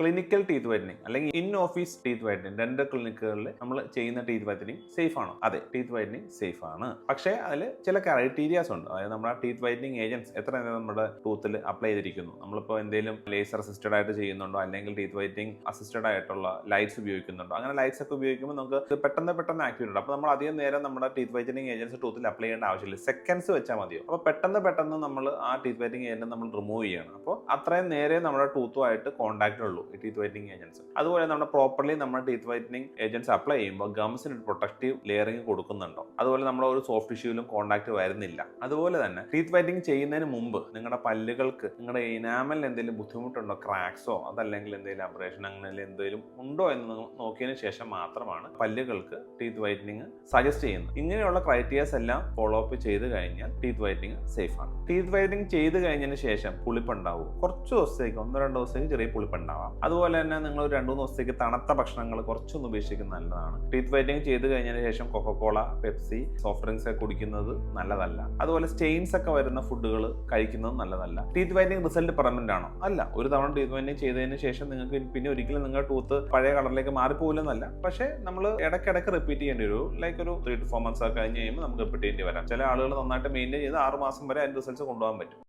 Clinical teeth whitening അല്ലെങ്കിൽ in office teeth whitening dental ക്ലിനിക്കുകളിൽ നമ്മൾ ചെയ്യുന്ന ടീത്ത് വൈറ്റനിങ് സേഫ് ആണോ? അതെ, ടീത്ത് വൈറ്റനിങ് സേഫ് ആണ്. പക്ഷേ അതിൽ ചില ക്രൈറ്റീരിയാസ് ഉണ്ട്. അതായത് നമ്മുടെ ടീത്ത് വൈറ്റനിങ് ഏജൻസ് എത്ര നേരം നമ്മുടെ ടൂത്തിൽ അപ്ലൈ ചെയ്തിരിക്കുന്നു, നമ്മളിപ്പോൾ എന്തെങ്കിലും ലേസർ അസിസ്റ്റഡ് ആയിട്ട് ചെയ്യുന്നുണ്ടോ അല്ലെങ്കിൽ ടീത്ത് വൈറ്റനിങ് അസിസ്റ്റഡ് ആയിട്ടുള്ള ലൈറ്റ്സ് ഉപയോഗിക്കുന്നുണ്ടോ, അങ്ങനെ ലൈറ്റ്സ് ഒക്കെ ഉപയോഗിക്കുമ്പോൾ നമുക്ക് പെട്ടെന്ന് ആക്ടിവേറ്റ് ഉണ്ട്. അപ്പോൾ നമ്മൾ അധികം നേരം നമ്മുടെ ടീത്ത് വൈറ്റനിങ് ഏജൻസ് ടൂത്തിൽ അപ്ലൈ ചെയ്യേണ്ട ആവശ്യമില്ല, സെക്കൻഡ്സ് വെച്ചാൽ മതിയോ. അപ്പോൾ പെട്ടെന്ന് നമ്മൾ ആ ടീത്ത് വൈറ്റനിങ് ഏജന്റ് നമ്മൾ റിമൂവ് ചെയ്യണം. അപ്പോൾ അത്രയും നേരെ നമ്മുടെ ടൂത്തുമായിട്ട് കോൺടാക്റ്റ് ഉള്ളൂ ഈ ടീത്ത് വൈറ്റനിങ് ഏജൻസ്. അതുപോലെ നമ്മുടെ പ്രോപ്പർലി നമ്മുടെ ടീത്ത് വൈറ്റനിങ് ഏജൻസ് അപ്ലൈ ചെയ്യുമ്പോൾ ഗംസിന് ഒരു പ്രൊട്ടക്റ്റീവ് ലെയറിംഗ് കൊടുക്കുന്നുണ്ടോ, അതുപോലെ നമ്മുടെ ഒരു സോഫ്റ്റ് ടിഷ്യൂലും കോൺടാക്ട് വരുന്നില്ല. അതുപോലെ തന്നെ ടീത്ത് വൈറ്റനിങ് ചെയ്യുന്നതിന് മുമ്പ് നിങ്ങളുടെ പല്ലുകൾക്ക് നിങ്ങളുടെ ഇനാമലിൽ എന്തെങ്കിലും ബുദ്ധിമുട്ടുണ്ടോ, ക്രാക്സോ അതല്ലെങ്കിൽ എന്തെങ്കിലും അബ്രേഷൻ അങ്ങനെ എന്തെങ്കിലും ഉണ്ടോ എന്ന് നോക്കിയതിന് ശേഷം മാത്രമാണ് പല്ലുകൾക്ക് ടീത്ത് വൈറ്റനിങ് സജസ്റ്റ് ചെയ്യുന്നത്. ഇങ്ങനെയുള്ള ക്രൈറ്റീരിയാസ് എല്ലാം ഫോളോ അപ്പ് ചെയ്ത് കഴിഞ്ഞാൽ ടീത്ത് വൈറ്റനിങ് സേഫ് ആണ്. ടീത്ത് വൈറ്റനിങ് ചെയ്ത് കഴിഞ്ഞതിന് ശേഷം പുളിപ്പുണ്ടാവും, കുറച്ച് ദിവസത്തേക്ക് 1-2 ദിവസത്തേക്ക് ചെറിയ പുളിപ്പുണ്ടാവാം. അതുപോലെ തന്നെ നിങ്ങൾ 2-3 ദിവസത്തേക്ക് തണുത്ത ഭക്ഷണങ്ങൾ കുറച്ചൊന്ന് ഉപേക്ഷിക്കുന്നത് നല്ലതാണ്. ടീത്ത് വൈറ്റനിങ് ചെയ്ത് കഴിഞ്ഞതിന് ശേഷം കൊക്കക്കോള, പെപ്സി, സോഫ്റ്റ് ഡ്രിങ്ക്സ് ഒക്കെ കുടിക്കുന്നത് നല്ലതല്ല. അതുപോലെ സ്റ്റെയിൻസ് ഒക്കെ വരുന്ന ഫുഡുകൾ കഴിക്കുന്നത് നല്ലതല്ല. ടീത്ത് വൈറ്റനിങ് റിസൾട്ട് പെർമനന്റ് ആണോ? അല്ല. ഒരു തവണ ടീത്ത് വൈറ്റനിങ് ചെയ്തതിന് ശേഷം നിങ്ങൾക്ക് പിന്നെ ഒരിക്കലും നിങ്ങളുടെ ടൂത്ത് പഴയ കളറിലേക്ക് മാറിപ്പോകില്ലെന്നല്ല, പക്ഷേ നമ്മൾ ഇടയ്ക്കിടയ്ക്ക് റിപ്പീറ്റ് ചെയ്യേണ്ടി വരും. ലൈക്ക് ഒരു 3 to 4 months ഒക്കെ കഴിഞ്ഞ് കഴിയുമ്പോൾ നമുക്ക് റിപ്പീറ്റ് ചെയ്യേണ്ടി വരാം. ചില ആളുകൾ നന്നായിട്ട് മെയിൻറ്റെയിൻ ചെയ്ത് 6 മാസം വരെ അതിന്റെ റിസൾട്ട്സ് കൊണ്ടുപോകാൻ പറ്റും.